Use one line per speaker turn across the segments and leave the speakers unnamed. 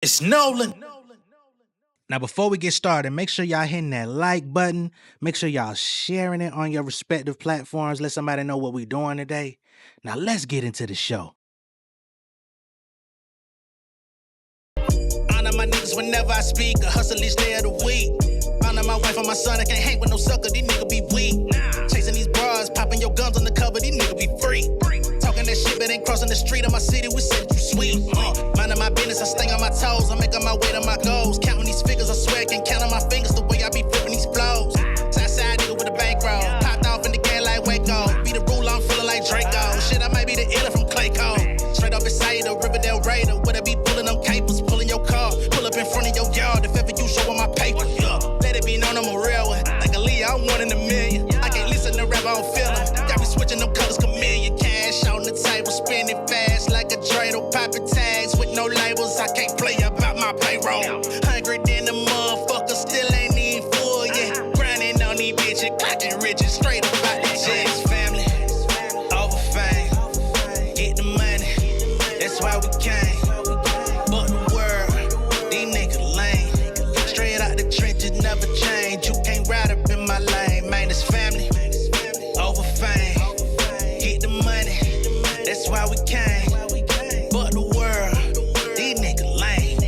It's Nolan. Now, before we get started, make sure y'all hitting that like button. Make sure y'all sharing it on your respective platforms. Let somebody know what we're doing today. Now, let's get into the show. Honor my niggas whenever I speak. A hustle each day of the week. Honor my wife and my son. I can't hang with no sucker. These niggas be weak. Chasing these bras, popping your guns on the cover. These niggas be free. Talking that shit, but ain't crossing the street of my city. We said you sweet. Minding my business, I sting on my toes. I'm making my way to my goals. Counting these figures, I swear I can count on my fingers the way I be flipping these flows. Southside nigga with a bankroll. Popped off in the game like Waco. Be the rule, I'm feeling like Draco. Shit, I might be the iller from Clayco. Straight up beside the Riverdale Raider. Where they be pulling them capers, pulling your car. Pull up in front of your yard if ever you show on my paper. Let it be known I'm a real one. Like a Lee, I'm one in a million. I can't listen to rap, I don't feel them. Got me switching them colors, chameleon. Cash on the table, spinning fast like a dreidel. Popping tags with no labels, I can't play about my payroll. Hungry than the motherfucker, still ain't even full yet. Grinding on these bitches, clocking riches, straight up out the jets. Family, over fame, get the money, that's why we came. But the world, these niggas lame. Straight out the trenches, never change. You can't ride up in my lane, man, it's family, over fame, get the money, that's why we came. But the world, these niggas lame.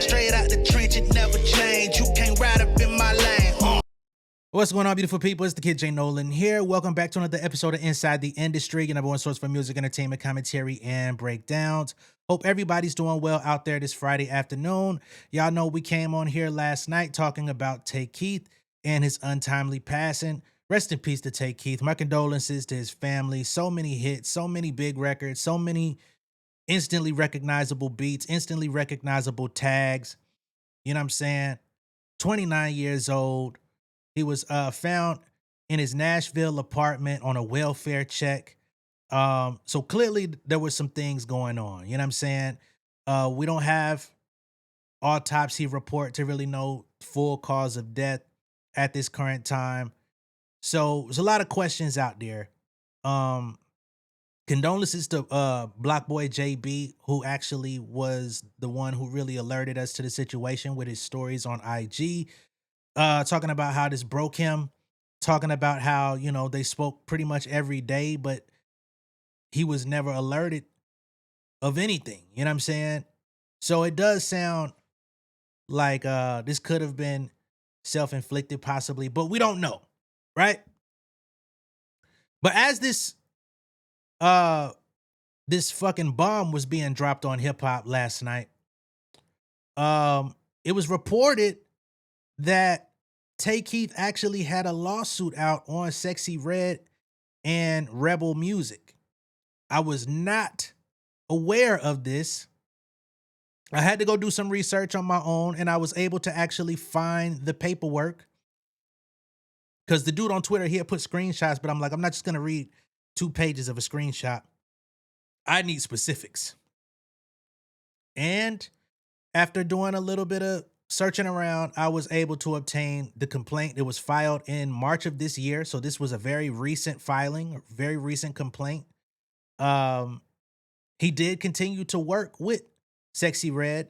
Straight out the trenches, never change. You can't ride up in my lane. What's going on, beautiful people? It's the kid J Nolan here. Welcome back to another episode of Inside the Industry, your number one source for music, entertainment, commentary, and breakdowns. Hope everybody's doing well out there this Friday afternoon. Y'all know we came on here last night talking about Tay Keith and his untimely passing. Rest in peace to Tay Keith. My condolences to his family. So many hits, so many big records, so many instantly recognizable beats, instantly recognizable tags. You know what I'm saying? 29 years old. He was found in his Nashville apartment on a welfare check. So clearly there were some things going on. You know what I'm saying? We don't have autopsy report to really know full cause of death at this current time. So there's a lot of questions out there. Condolences to Block Boy JB, who actually was the one who really alerted us to the situation with his stories on IG. Talking about how this broke him, talking about how, you know, they spoke pretty much every day, but he was never alerted of anything. You know what I'm saying? So it does sound like this could have been self-inflicted possibly, but we don't know, right? But as this fucking bomb was being dropped on hip hop last night, it was reported that Tay Keith actually had a lawsuit out on Sexyy Red and Rebel Music. I was not aware of this. I had to go do some research on my own, and I was able to actually find the paperwork. Because the dude on Twitter, he had put screenshots, but I'm like, I'm not just going to read 2 pages of a screenshot. I need specifics. And after doing a little bit of searching around, I was able to obtain the complaint. It was filed in March of this year. So this was a very recent filing, very recent complaint. He did continue to work with Sexyy Red.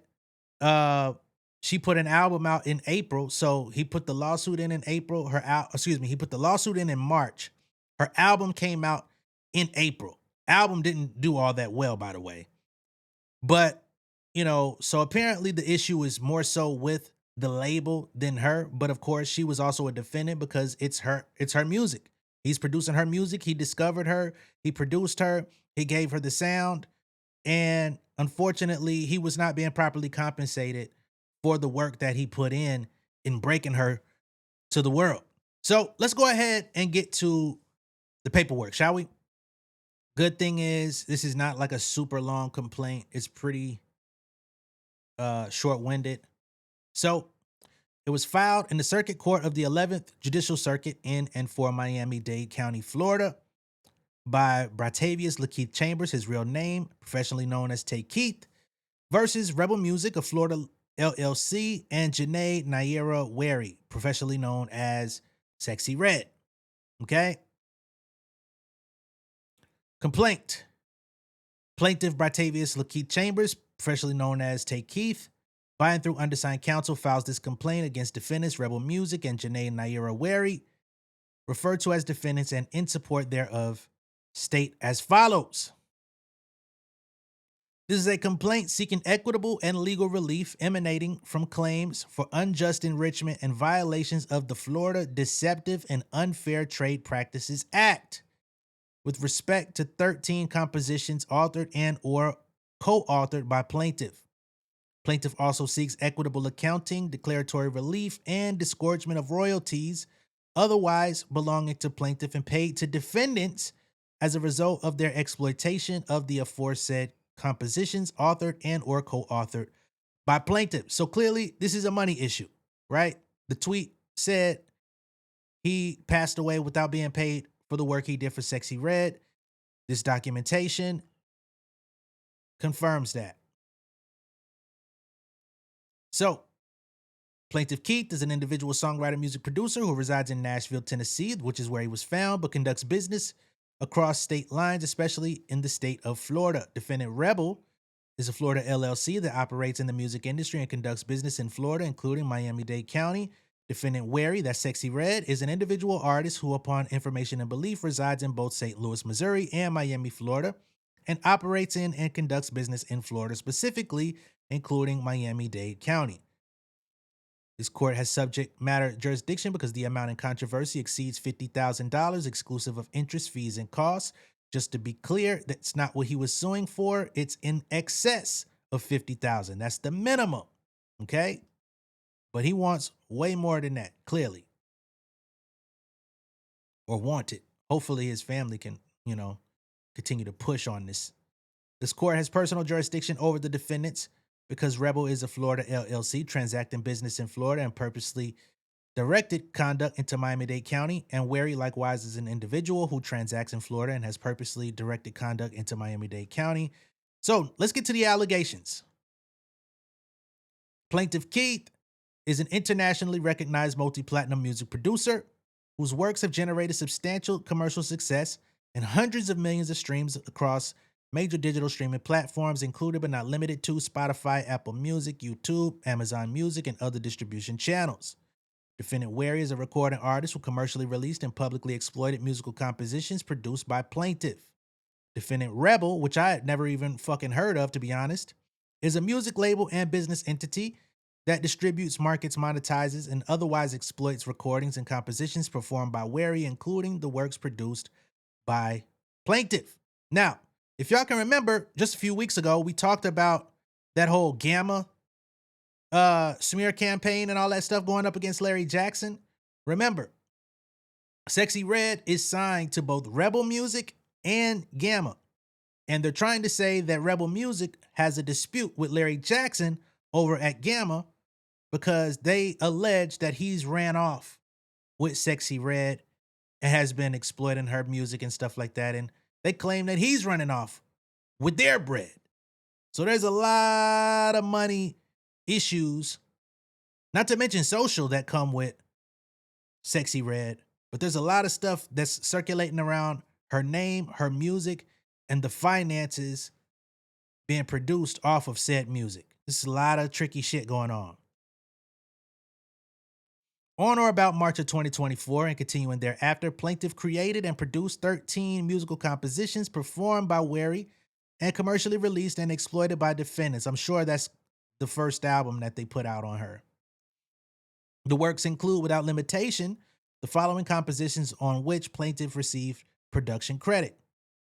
She put an album out in April. So he put the lawsuit in April. He put the lawsuit in March. Her album came out in April. Album didn't do all that well, by the way. But you know, so apparently the issue is more so with the label than her. But of course, she was also a defendant because it's her music. He's producing her music. He discovered her. He produced her. He gave her the sound. And unfortunately, he was not being properly compensated for the work that he put in breaking her to the world. So let's go ahead and get to the paperwork, shall we? Good thing is, this is not like a super long complaint. It's pretty short-winded. So it was filed in the Circuit Court of the 11th Judicial Circuit in and for Miami-Dade County, Florida, by Bratavius Lakeith Chambers, his real name, professionally known as Tay Keith, versus Rebel Music of Florida LLC, and Janae Naira Wary, professionally known as Sexyy Red. Okay? Complaint. Plaintiff Bratavius Lakeith Chambers, professionally known as Tay Keith, By and through undersigned counsel files this complaint against defendants Rebel Music and Janae Naira Wary, referred to as defendants, and in support thereof state as follows. This is a complaint seeking equitable and legal relief emanating from claims for unjust enrichment and violations of the Florida Deceptive and Unfair Trade Practices Act with respect to 13 compositions authored and or co-authored by plaintiff. Plaintiff also seeks equitable accounting, declaratory relief, and disgorgement of royalties otherwise belonging to plaintiff and paid to defendants as a result of their exploitation of the aforesaid compositions authored and or co-authored by plaintiff. So clearly, this is a money issue, right? The tweet said he passed away without being paid for the work he did for Sexyy Red. This documentation confirms that. So, Plaintiff Keith is an individual songwriter, music producer who resides in Nashville, Tennessee, which is where he was found, but conducts business across state lines, especially in the state of Florida. Defendant Rebel is a Florida LLC that operates in the music industry and conducts business in Florida, including Miami-Dade County. Defendant Wary, that's Sexyy Red, is an individual artist who, upon information and belief, resides in both St. Louis, Missouri and Miami, Florida, and operates in and conducts business in Florida specifically, including Miami-Dade County. This court has subject matter jurisdiction because the amount in controversy exceeds $50,000 exclusive of interest, fees, and costs. Just to be clear, that's not what he was suing for. It's in excess of $50,000. That's the minimum, okay? But he wants way more than that, clearly. Or want it. Hopefully his family can, continue to push on this. This court has personal jurisdiction over the defendants because Rebel is a Florida LLC transacting business in Florida and purposely directed conduct into Miami-Dade County, and Wary likewise is an individual who transacts in Florida and has purposely directed conduct into Miami-Dade County. So let's get to the allegations. Plaintiff Keith is an internationally recognized multi-platinum music producer whose works have generated substantial commercial success and hundreds of millions of streams across major digital streaming platforms, including but not limited to Spotify, Apple Music, YouTube, Amazon Music, and other distribution channels. Defendant Wary is a recording artist who commercially released and publicly exploited musical compositions produced by plaintiff. Defendant Rebel, which I had never even fucking heard of, to be honest, is a music label and business entity that distributes, markets, monetizes, and otherwise exploits recordings and compositions performed by Wary, including the works produced by plaintiff. Now, if y'all can remember, just a few weeks ago, we talked about that whole Gamma smear campaign and all that stuff going up against Larry Jackson. Remember, Sexyy Red is signed to both Rebel Music and Gamma. And they're trying to say that Rebel Music has a dispute with Larry Jackson over at Gamma because they allege that he's ran off with Sexyy Red and has been exploiting her music and stuff like that. And they claim that he's running off with their bread. So there's a lot of money issues, not to mention social, that come with Sexyy Red. But there's a lot of stuff that's circulating around her name, her music, and the finances being produced off of said music. This is a lot of tricky shit going on. On or about March of 2024 and continuing thereafter, plaintiff created and produced 13 musical compositions performed by Wary and commercially released and exploited by defendants. I'm sure that's the first album that they put out on her. The works include, without limitation, the following compositions on which plaintiff received production credit.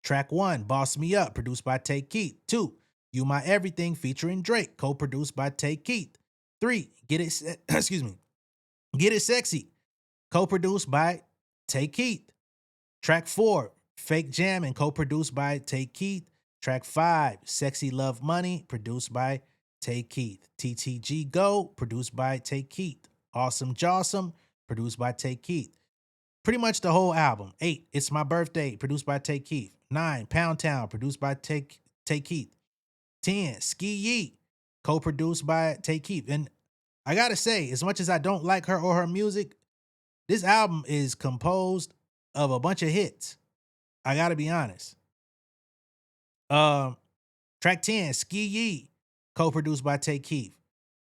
Track 1, Boss Me Up, produced by Tay Keith. 2, You My Everything, featuring Drake, co-produced by Tay Keith. 3, Get It Sexy, co-produced by Tay Keith. Track 4, Fake Jam, and co-produced by Tay Keith. Track 5, Sexy Love Money, produced by Tay Keith. TTG Go, produced by Tay Keith. Awesome Jawsome, produced by Tay Keith. Pretty much the whole album. 8, It's My Birthday, produced by Tay Keith. 9, Pound Town, produced by Tay Keith. 10, Ski Yee, co-produced by Tay Keith. And I gotta say, as much as I don't like her or her music, this album is composed of a bunch of hits. I gotta be honest. Track 10, Ski Yee, co-produced by Tay Keith.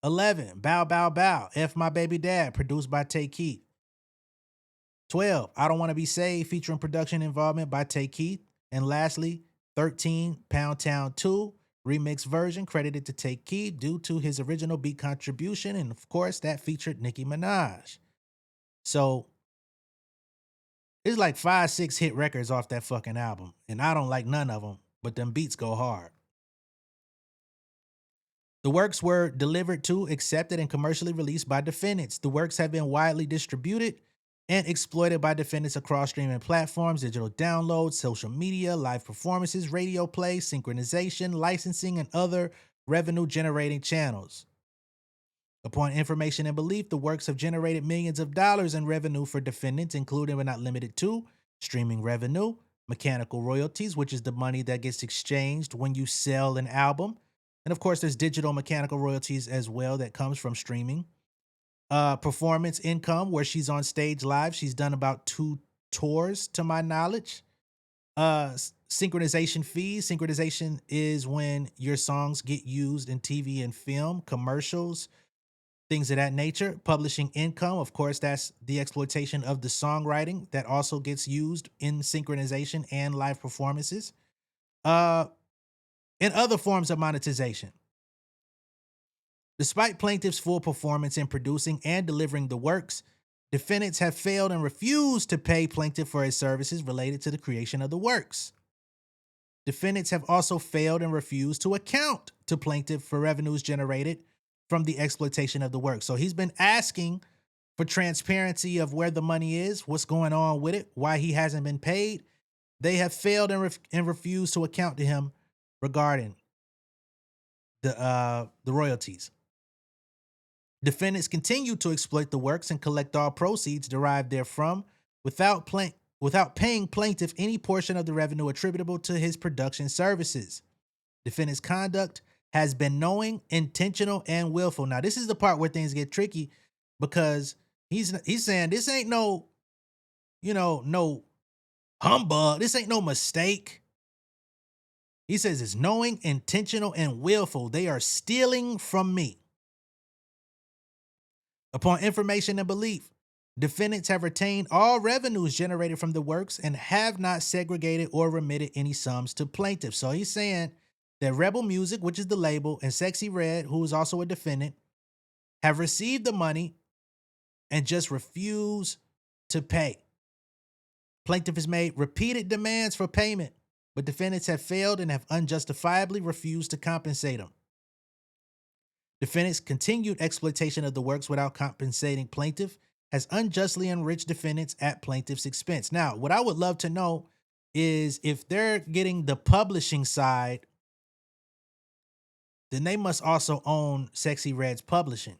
11, Bow Bow Bow, F My Baby Dad, produced by Tay Keith. 12, I Don't Want to Be Saved, featuring production involvement by Tay Keith. And lastly, 13, Pound Town 2, remix version credited to Tay Keith due to his original beat contribution. And of course, that featured Nicki Minaj. So it's like 5, 6 hit records off that fucking album. And I don't like none of them, but them beats go hard. The works were delivered to, accepted, and commercially released by defendants. The works have been widely distributed and exploited by defendants across streaming platforms, digital downloads, social media, live performances, radio play, synchronization, licensing, and other revenue-generating channels. Upon information and belief, the works have generated millions of dollars in revenue for defendants, including but not limited to streaming revenue, mechanical royalties, which is the money that gets exchanged when you sell an album. And of course, there's digital mechanical royalties as well that comes from streaming. Performance income, where she's on stage live. She's done about 2 tours to my knowledge. Synchronization fees. Synchronization is when your songs get used in TV and film, commercials, things of that nature. Publishing income, of course, that's the exploitation of the songwriting that also gets used in synchronization and live performances. And other forms of monetization. Despite plaintiff's full performance in producing and delivering the works, defendants have failed and refused to pay plaintiff for his services related to the creation of the works. Defendants have also failed and refused to account to plaintiff for revenues generated from the exploitation of the work. So he's been asking for transparency of where the money is, what's going on with it, why he hasn't been paid. They have failed and refused to account to him regarding the royalties. Defendants continue to exploit the works and collect all proceeds derived therefrom without paying plaintiff any portion of the revenue attributable to his production services. Defendant's conduct has been knowing, intentional, and willful. Now, this is the part where things get tricky because he's saying this ain't no humbug. This ain't no mistake. He says it's knowing, intentional, and willful. They are stealing from me. Upon information and belief, defendants have retained all revenues generated from the works and have not segregated or remitted any sums to plaintiffs. So he's saying that Rebel Music, which is the label, and Sexyy Red, who is also a defendant, have received the money and just refuse to pay. Plaintiff has made repeated demands for payment, but defendants have failed and have unjustifiably refused to compensate them. Defendants' continued exploitation of the works without compensating plaintiff has unjustly enriched defendants at plaintiff's expense. Now, what I would love to know is if they're getting the publishing side, then they must also own Sexyy Red's publishing,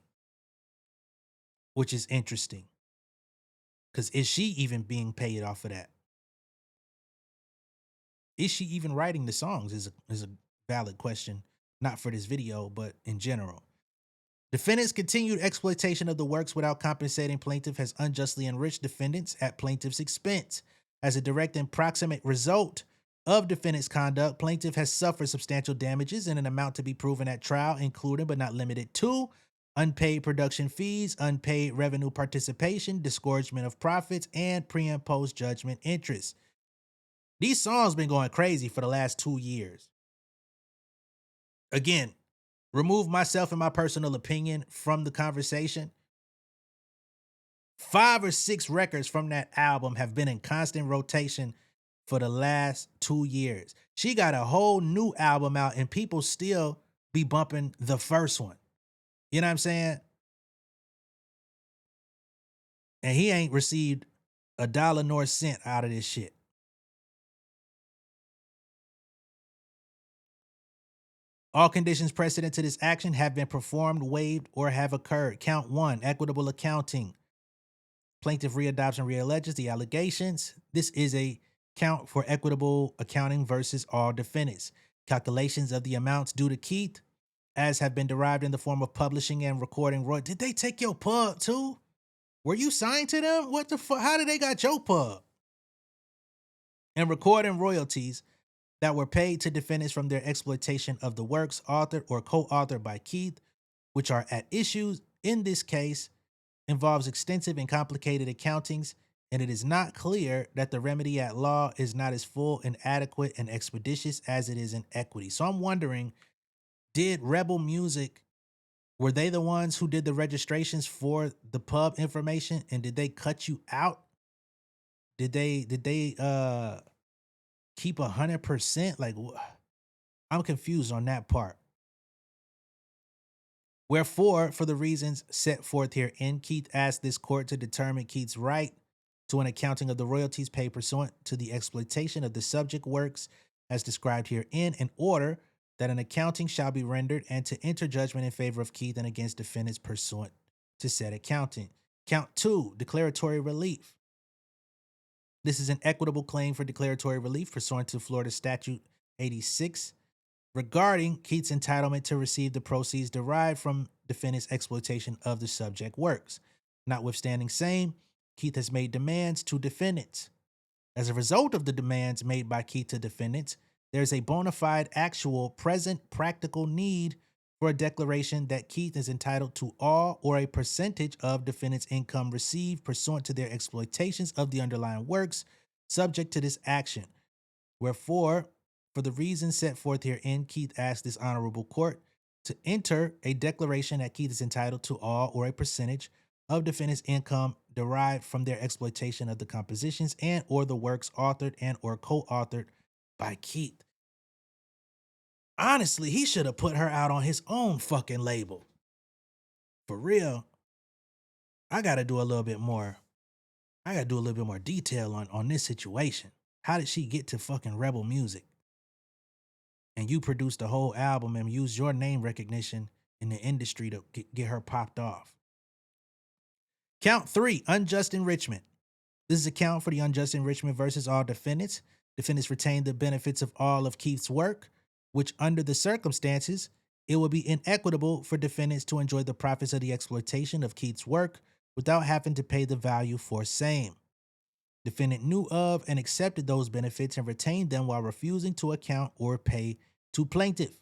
which is interesting. Because is she even being paid off of that? Is she even writing the songs is a valid question, not for this video, but in general. Defendants' continued exploitation of the works without compensating plaintiff has unjustly enriched defendants at plaintiff's expense. As a direct and proximate result of defendant's conduct, plaintiff has suffered substantial damages in an amount to be proven at trial, including but not limited to unpaid production fees, unpaid revenue participation, disgorgement of profits, and pre- and post-judgment interest. These songs been going crazy for the last 2 years. Again, remove myself and my personal opinion from the conversation. 5 or 6 records from that album have been in constant rotation for the last 2 years. She got a whole new album out and people still be bumping the first one. You know what I'm saying? And he ain't received a dollar nor cent out of this shit. All conditions precedent to this action have been performed, waived, or have occurred. Count 1, equitable accounting. Plaintiff readopts and realleges the allegations. This is a count for equitable accounting versus all defendants. Calculations of the amounts due to Keith, as have been derived in the form of publishing and recording. Did they take your pub too? Were you signed to them? What the fuck? How did they got your pub? And recording royalties that were paid to defendants from their exploitation of the works authored or co-authored by Keith
which are at issue in this case, involves extensive and complicated accountings, and it is not clear that the remedy at law is not as full and adequate and expeditious as it is in equity. So I'm wondering, did Rebel Music, were they the ones who did the registrations for the pub information, and did they cut you out? Did they keep 100%? Like, I'm confused on that part. Wherefore, for the reasons set forth herein, Keith asked this court to determine Keith's right to an accounting of the royalties paid pursuant to the exploitation of the subject works as described herein, in order that an accounting shall be rendered, and to enter judgment in favor of Keith and against defendants pursuant to said accounting. Count 2, declaratory relief. This is an equitable claim for declaratory relief pursuant to Florida Statute 86 regarding Keith's entitlement to receive the proceeds derived from defendant's exploitation of the subject works. Notwithstanding same, Keith has made demands to defendants. As a result of the demands made by Keith to defendants, there is a bona fide, actual, present, practical need for a declaration that Keith is entitled to all or a percentage of defendants' income received pursuant to their exploitations of the underlying works subject to this action. Wherefore, for the reasons set forth herein, Keith asked this honorable court to enter a declaration that Keith is entitled to all or a percentage of defendants' income derived from their exploitation of the compositions and or the works authored and or co-authored by Keith. Honestly, he should have put her out on his own fucking label. For real, I got to do a little bit more. I got to do a little bit more detail on this situation. How did she get to fucking Rebel Music? And you produced the whole album and used your name recognition in the industry to get her popped off. Count 3, unjust enrichment. This is a count for the unjust enrichment versus all defendants. Defendants retain the benefits of all of Keith's work, which under the circumstances, it would be inequitable for defendants to enjoy the profits of the exploitation of Keith's work without having to pay the value for same. Defendant knew of and accepted those benefits and retained them while refusing to account or pay to plaintiff.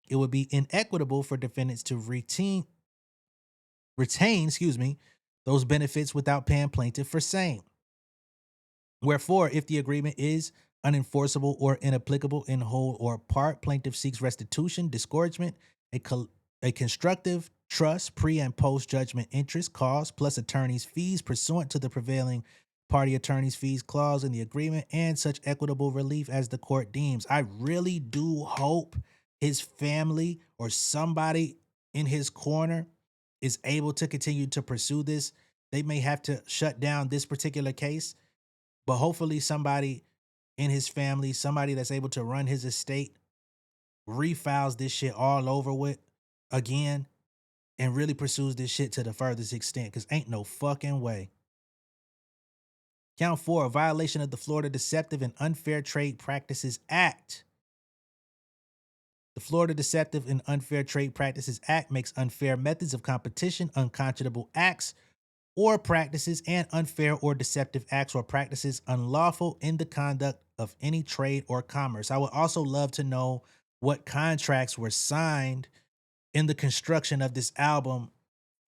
It would be inequitable for defendants to retain those benefits without paying plaintiff for same. Wherefore, if the agreement is unenforceable or inapplicable in whole or part, plaintiff seeks restitution, disgorgement, a constructive trust, pre and post judgment interest, costs, plus attorney's fees pursuant to the prevailing party attorney's fees clause in the agreement, and such equitable relief as the court deems. I really do hope his family or somebody in his corner is able to continue to pursue this. They may have to shut down this particular case, but hopefully somebody in his family, somebody that's able to run his estate, refiles this shit all over with again and really pursues this shit to the furthest extent, because ain't no fucking way. Count 4, a violation of the Florida Deceptive and Unfair Trade Practices Act. The Florida Deceptive and Unfair Trade Practices Act makes unfair methods of competition, unconscionable acts or practices, and unfair or deceptive acts or practices unlawful in the conduct of any trade or commerce. I would also love to know what contracts were signed in the construction of this album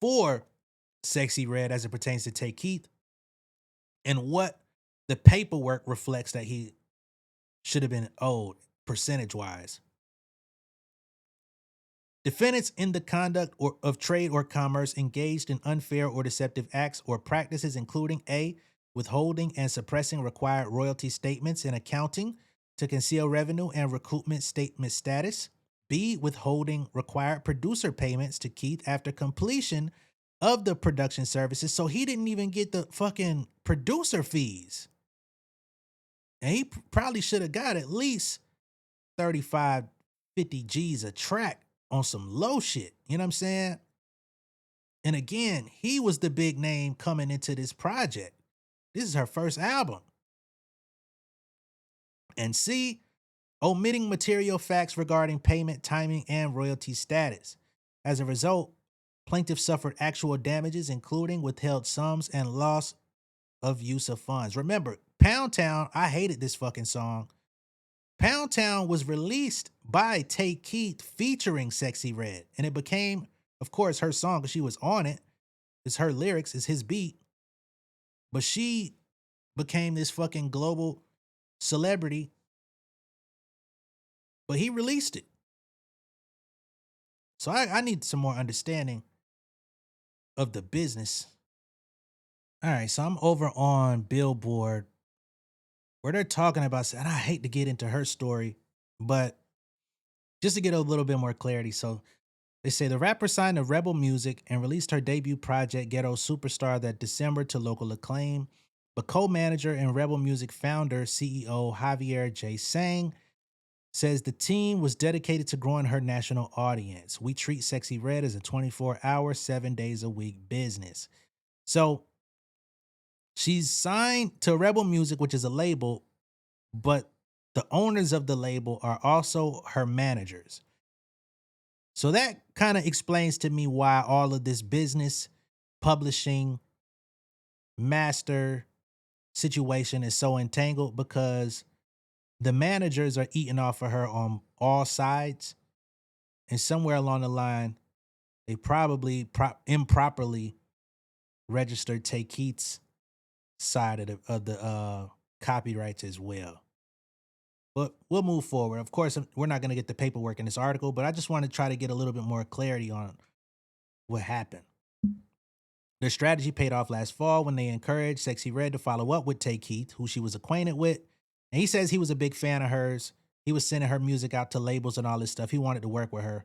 for Sexyy Red as it pertains to Tay Keith, and what the paperwork reflects that he should have been owed percentage-wise. Defendants in the conduct of trade or commerce engaged in unfair or deceptive acts or practices, including A, withholding and suppressing required royalty statements and accounting to conceal revenue and recoupment statement status. B, withholding required producer payments to Keith after completion of the production services. So he didn't even get the fucking producer fees. And he probably should have got at least 35, 50 G's a track on some low shit. You know what I'm saying? And again, he was the big name coming into this project. This is her first album. And C, omitting material facts regarding payment, timing, and royalty status. As a result, plaintiff suffered actual damages, including withheld sums and loss of use of funds. Remember, Pound Town, I hated this fucking song. Pound Town was released by Tay Keith featuring Sexyy Red, and it became of course, her song, because she was on it. It's her lyrics, it's his beat. But she became this fucking global celebrity. But he released it. So I need some more understanding of the business. All right, so I'm over on Billboard where they're talking about, and I hate to get into her story, but just to get a little bit more clarity. So they say the rapper signed to Rebel Music and released her debut project, Ghetto Superstar, that December to local acclaim. But co-manager and Rebel Music founder, CEO Javier J. Sang, says the team was dedicated to growing her national audience. We treat Sexyy Red as a 24-hour, 7 days a week business. So she's signed to Rebel Music, which is a label, but the owners of the label are also her managers. So that kind of explains to me why all of this business, publishing, master situation is so entangled, because the managers are eating off of her on all sides. And somewhere along the line, they probably improperly registered Tay Keith's side of the copyrights as well. But we'll move forward. Of course, we're not going to get the paperwork in this article, but I just want to try to get a little bit more clarity on what happened. Their strategy paid off last fall when they encouraged Sexyy Red to follow up with Tay Keith, who she was acquainted with. And he says he was a big fan of hers. He was sending her music out to labels and all this stuff. He wanted to work with her,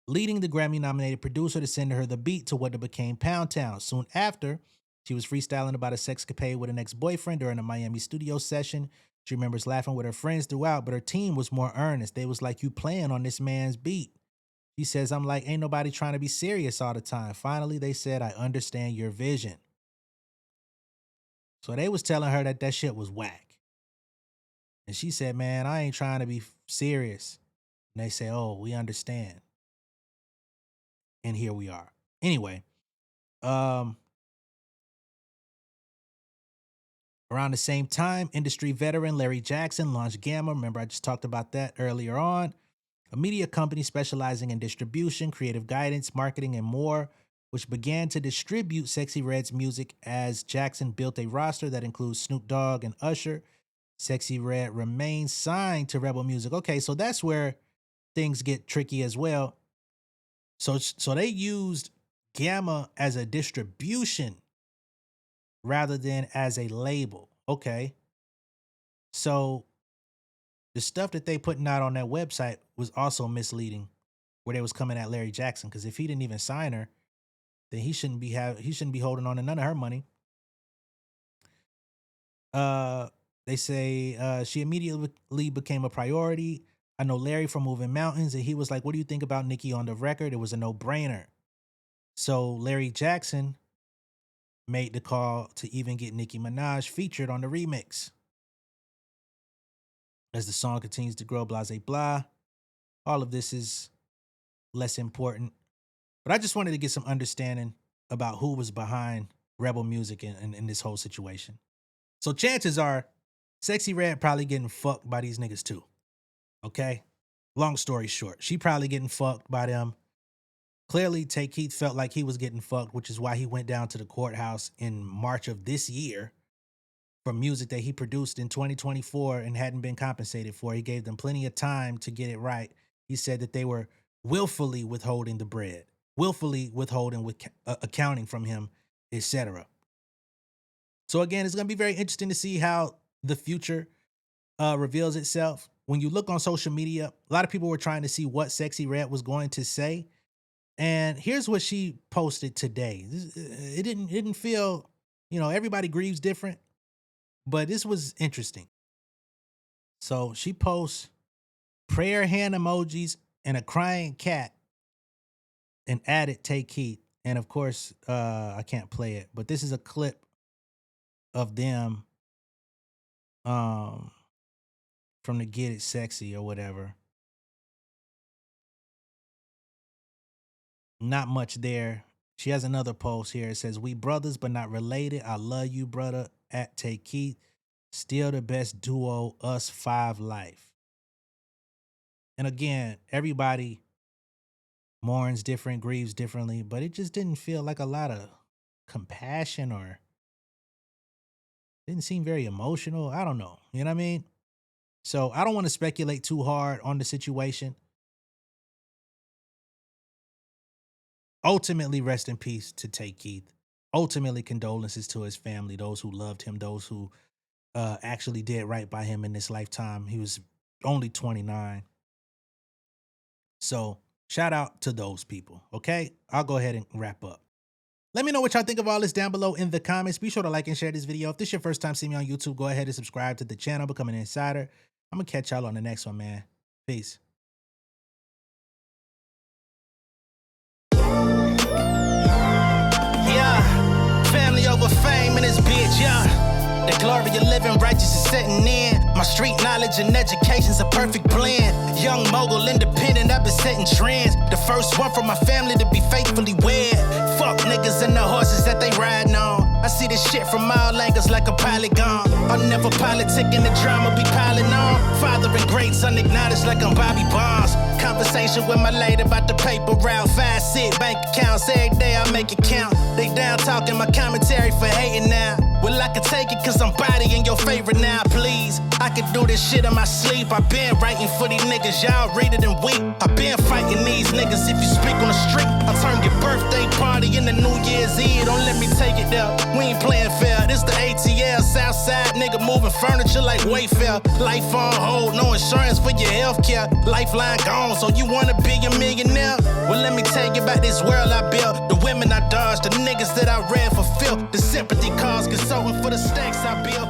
leading the Grammy-nominated producer to send her the beat to what became Pound Town. Soon after, she was freestyling about a sexcapade with an ex-boyfriend during a Miami studio session. She remembers laughing with her friends throughout, but her team was more earnest. They was like, "You playing on this man's beat." She says, "I'm like, ain't nobody trying to be serious all the time." Finally, they said, "I understand your vision." So they was telling her that that shit was whack. And she said, "Man, I ain't trying to be serious." And they say, "Oh, we understand." And here we are. Anyway, around the same time, industry veteran Larry Jackson launched Gamma. Remember, I just talked about that earlier on. A media company specializing in distribution, creative guidance, marketing, and more, which began to distribute Sexyy Red's music as Jackson built a roster that includes Snoop Dogg and Usher. Sexyy Red remains signed to Rebel Music. Okay, so that's where things get tricky as well. So they used Gamma as a distribution rather than as a label. Okay. So the stuff that they putting out on that website was also misleading, where they was coming at Larry Jackson, because if he didn't even sign her, then he shouldn't be holding on to none of her money. They say she immediately became a priority. I know Larry from Moving Mountains, and he was like, "What do you think about Nicki on the record?" It was a no-brainer. So Larry Jackson made the call to even get Nicki Minaj featured on the remix. As the song continues to grow, blah, blah, blah. All of this is less important. But I just wanted to get some understanding about who was behind Rebel Music in this whole situation. So chances are, Sexyy Red probably getting fucked by these niggas too. Okay? Long story short, she probably getting fucked by them. Clearly, Tay Keith felt like he was getting fucked, which is why he went down to the courthouse in March of this year for music that he produced in 2024 and hadn't been compensated for. He gave them plenty of time to get it right. He said that they were willfully withholding the bread, willfully withholding with accounting from him, etc. So again, it's going to be very interesting to see how the future reveals itself. When you look on social media, a lot of people were trying to see what Sexyy Red was going to say. And here's what she posted today. It didn't feel, everybody grieves different, but this was interesting. So she posts prayer hand emojis and a crying cat and added Tay Keith. And of course, I can't play it, but this is a clip of them from the Get It Sexy or whatever. Not much there. She has another post here. It says, "We brothers but not related. I love you, brother." At Tay Keith. Still the best duo, us five life. And again, everybody mourns different, grieves differently, but it just didn't feel like a lot of compassion or didn't seem very emotional. I don't know. You know what I mean? So I don't want to speculate too hard on the situation. Ultimately, rest in peace to Tay Keith. Ultimately, condolences to his family, those who loved him, those who actually did right by him in this lifetime. He was only 29. So shout out to those people, okay? I'll go ahead and wrap up. Let me know what y'all think of all this down below in the comments. Be sure to like and share this video. If this is your first time seeing me on YouTube, go ahead and subscribe to the channel, become an insider. I'm going to catch y'all on the next one, man. Peace.
Yeah, family over fame in this bitch, yeah. The glory of living righteous is setting in. My street knowledge and education's a perfect blend. Young mogul, independent, I've been setting trends. The first one from my family to be faithfully wed. Fuck niggas and the horses that they riding on. I see this shit from all angles like a polygon. I'll never politic and the drama be piling on. Father and greats unacknowledged like I'm Bobby Bonds. Conversation with my lady about the paper route. 5 sit bank accounts every day I make it count. They down talking my commentary for hating now. Well, I can take it cause I'm bodying your favorite now, please. I can do this shit in my sleep. I been writing for these niggas, y'all read it and weep. I been fighting these niggas if you speak on the street. I turn your birthday party into New Year's Eve. Don't let me take it there. We ain't playing fair. This the ATL, Southside nigga moving furniture like Wayfair. Life on hold, no insurance for your healthcare. Lifeline gone, so you wanna be a millionaire? Well, let me tell you about this world I built. The women I dodged, the niggas that I read for filth. The sympathy calls, consulting for the stacks I built.